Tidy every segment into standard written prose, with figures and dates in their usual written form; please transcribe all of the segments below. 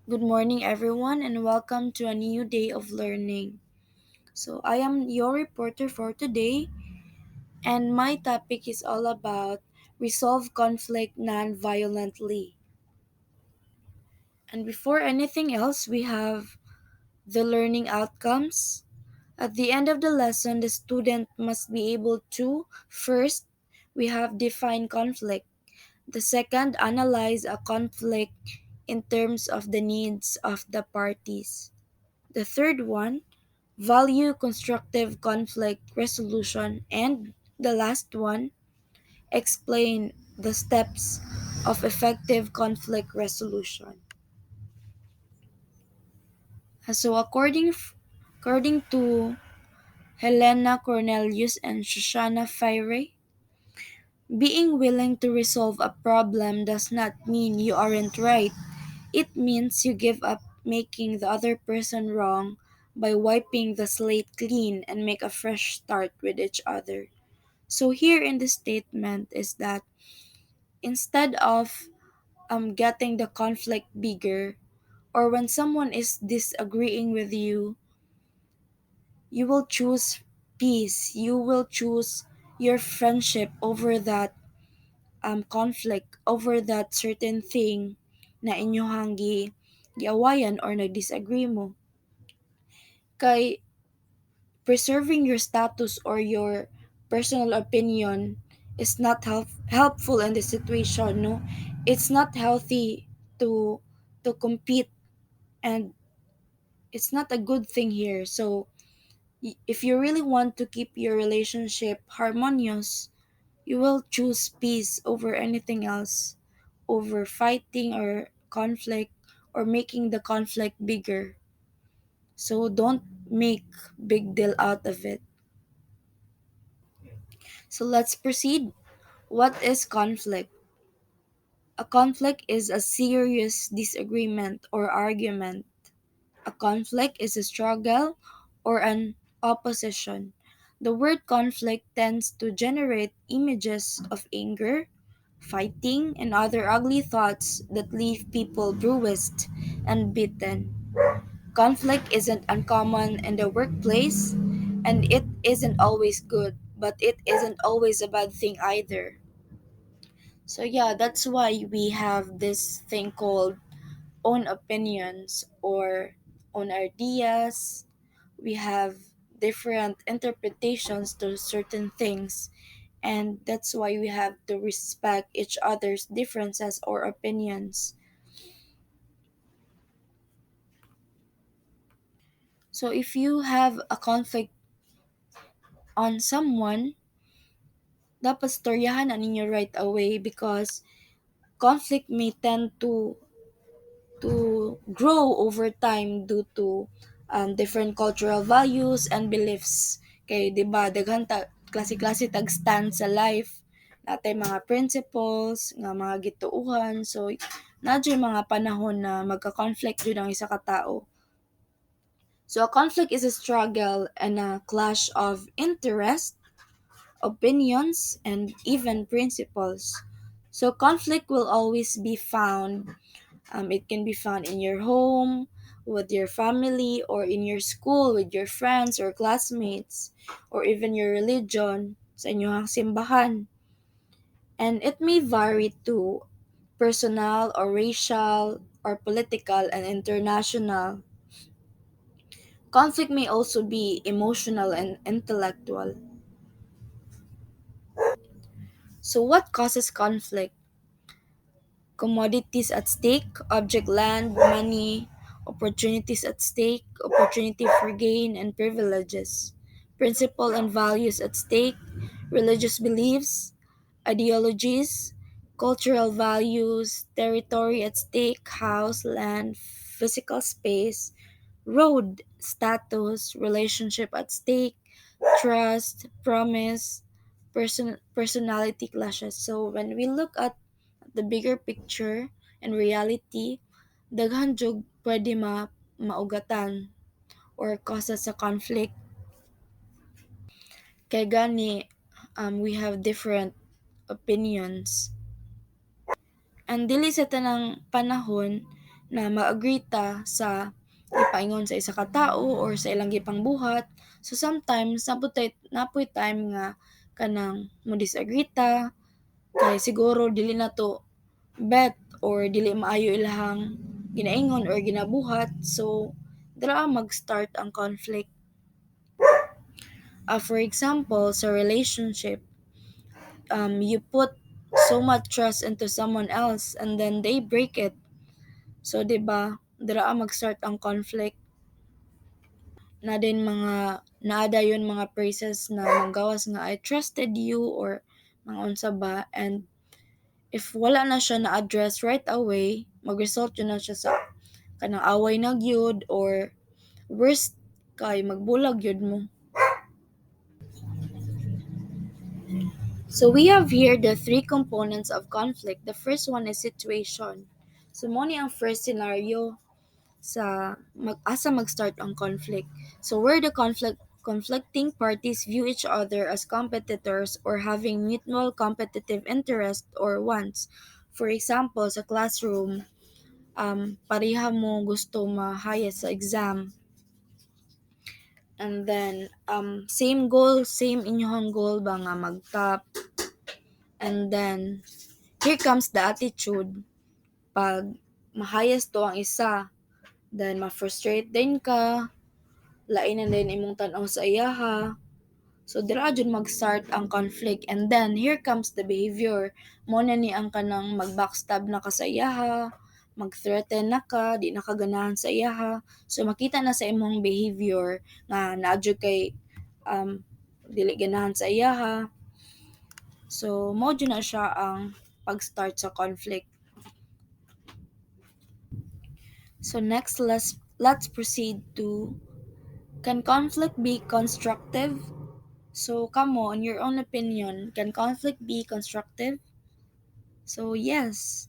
Good morning, everyone, and welcome to a new day of learning. I am your reporter for today, and my topic is all about resolve conflict non violently. And before anything else, we have the learning outcomes. At the end of the lesson, the student must be able to first, we have define conflict. The second, analyze a conflict in terms of the needs of the parties. The third one, value constructive conflict resolution. And the last one, explain the steps of effective conflict resolution. According to Helena Cornelius and Shoshana Fire, being willing to resolve a problem does not mean you aren't right. It means you give up making the other person wrong by wiping the slate clean and make a fresh start with each other. So here in the statement is that instead of getting the conflict bigger, or when someone is disagreeing with you, you will choose peace. You will choose your friendship over that conflict, over that certain thing na inyohang giawayan or nag-disagree mo. Kay preserving your status or your personal opinion is not helpful in this situation, no. It's not healthy to compete, and it's not a good thing here. So if you really want to keep your relationship harmonious, you will choose peace over anything else, over fighting or conflict or making the conflict bigger. So don't make big deal out of it. So let's proceed. What is conflict? A conflict is a serious disagreement or argument. A conflict is a struggle or an opposition. The word conflict tends to generate images of anger, fighting, and other ugly thoughts that leave people bruised and beaten. Conflict isn't uncommon in the workplace, and it isn't always good, but it isn't always a bad thing either. So yeah, that's why we have this thing called own opinions or own ideas. We have different interpretations to certain things, and that's why we have to respect each other's differences or opinions. So if you have a conflict on someone, dapat storyahan na ninyo right away because conflict may tend to grow over time due to different cultural values and beliefs. Kay, di ba, daghan klase-klase tag stand sa life. Natay mga principles, nga mga gituuhan. So, nadyo mga panahon na magka-conflict jud ang isa ka tao. So, a conflict is a struggle and a clash of interest, opinions, and even principles. So, conflict will always be found. It can be found in your home, with your family, or in your school, with your friends or classmates, or even your religion, sa inyong simbahan. And it may vary to personal or racial or political and international. Conflict may also be emotional and intellectual. So, what causes conflict? Commodities at stake, object land, money, opportunities at stake, opportunity for gain and privileges, principle and values at stake, religious beliefs, ideologies, cultural values, territory at stake, house, land, physical space, road, status, relationship at stake, trust, promise, personality clashes. So when we look at the bigger picture and reality, daghan jud pwede maugatan or causes sa conflict. Kay gani, we have different opinions. And dili sa tanang panahon na ma-agree ta sa ipaingon sa isa ka tao or sa ilang gipang buhat. So sometimes napoy time nga kanang mo disagree ta kay siguro dili na to bet or dili maayo ilahang ginaingon or ginabuhat. So dira mag-start ang conflict. For example, sa relationship, you put so much trust into someone else and then they break it. So, di ba, dira mag-start ang conflict na din mga naada yun mga phrases na manggawas nga I trusted you or mga unsa ba, and if wala na siya na-address right away, mag-result yun na siya sa kanang away na gyud or worst kay magbulag yun mo. So we have here the three components of conflict. The first one is situation. So mo ni ang first scenario sa asa mag-start ang conflict. So where the conflicting parties view each other as competitors or having mutual competitive interest or wants. For example, sa classroom, pareha mo gusto mahayas sa exam. And then, same goal, same inyong goal ba nga mag-top. And then, here comes the attitude. Pag mahayas to ang isa, then ma-frustrate din ka, lain na din imong tan-aw sa iyaha. So dira jud mag-start ang conflict, and then here comes the behavior. Mo na ni ang kanang mag-backstab na ka sa iyaha, mag-threaten na ka, di na ka ganahan sa iyaha. So makita na sa imong behavior nga naadyo kay um, dili ganahan sa iyaha. So mo jud na siya ang pag-start sa conflict. So next, let's proceed to, can conflict be constructive? So kamo, in your own opinion, can conflict be constructive? So yes,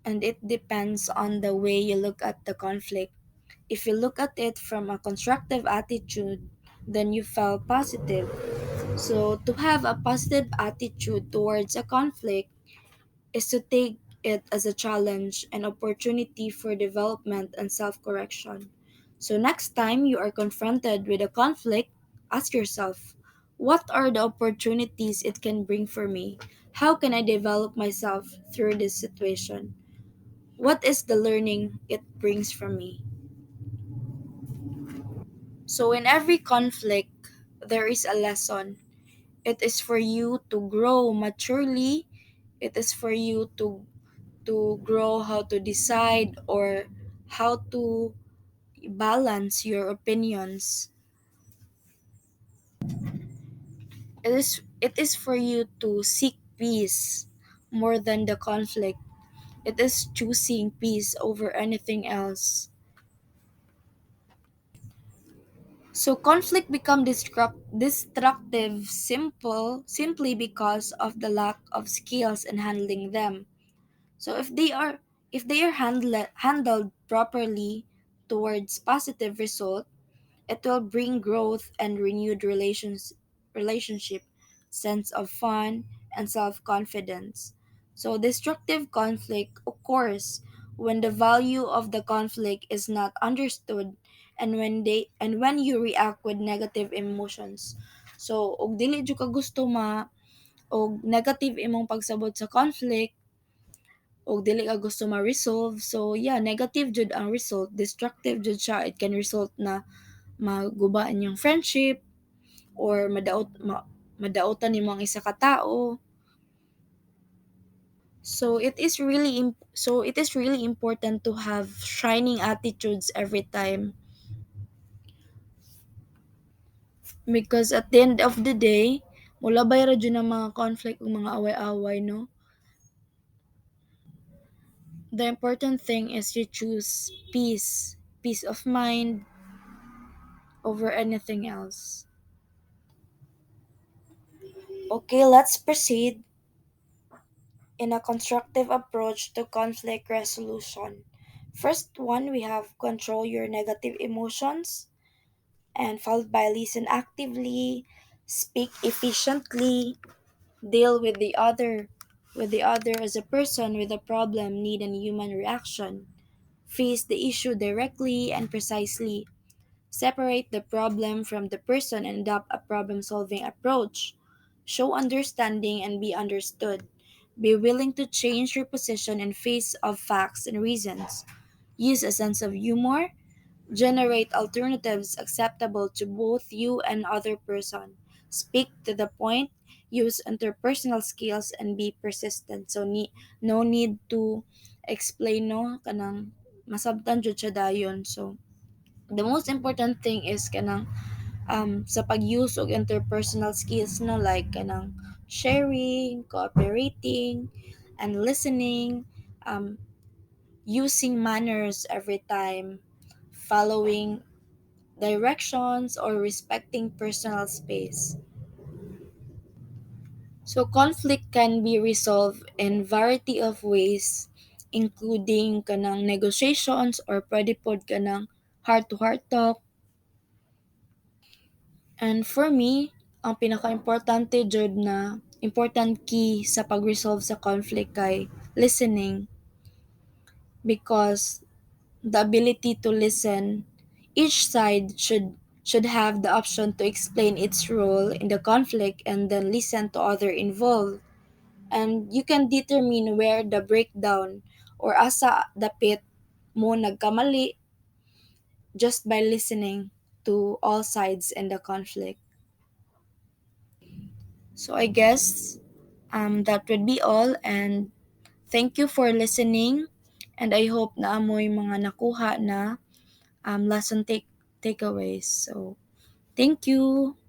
and it depends on the way you look at the conflict. If you look at it from a constructive attitude, then you felt positive. So to have a positive attitude towards a conflict is to take it as a challenge, an opportunity for development and self correction. So, next time you are confronted with a conflict, ask yourself, what are the opportunities it can bring for me? How can I develop myself through this situation? What is the learning it brings for me? So, in every conflict, there is a lesson. It is for you to grow maturely, it is for you to grow how to decide or how to balance your opinions. It is for you to seek peace more than the conflict. It is choosing peace over anything else. So conflict become destructive simply because of the lack of skills in handling them. So if they are handled properly towards positive result, it will bring growth and renewed relationship, sense of fun, and self-confidence. So destructive conflict occurs when the value of the conflict is not understood, and when you react with negative emotions. So og dili jud ka gusto og negative imong pagsabot sa conflict, og dili ka gusto ma-resolve. So yeah, negative jud ang result, destructive jud siya. It can result na maguba inyong friendship or madaotan nimo ang isa ka tao. So it is really important to have shining attitudes every time, because at the end of the day, mulabay ra jud ang mga conflict ug mga away-away, no? The important thing is you choose peace of mind over anything else. Okay, let's proceed in a constructive approach to conflict resolution. First one, we have control your negative emotions, and followed by listen actively, speak efficiently, deal with the other as a person with a problem, need, and human reaction. Face the issue directly and precisely. Separate the problem from the person and adopt a problem solving approach. Show understanding and be understood. Be willing to change your position in face of facts and reasons. Use a sense of humor. Generate alternatives acceptable to both you and other person. Speak to the point. Use interpersonal skills and be persistent. So no need to explain no kanang masabtan jud siya dayon. So the most important thing is kanang sa pag-use og interpersonal skills no like kanang sharing, cooperating, and listening, um, using manners every time, following directions, or respecting personal space. So conflict can be resolved in variety of ways, including kanang negotiations or pwede pod kanang heart-to-heart talk. And for me, ang pinaka-importante jud na important key sa pag-resolve sa conflict kay listening, because the ability to listen, each side should have the option to explain its role in the conflict and then listen to other involved. And you can determine where the breakdown or asa dapit mo nagkamali just by listening to all sides in the conflict. So I guess that would be all, and thank you for listening, and I hope na amoy mga nakuha na lesson takeaways. So thank you.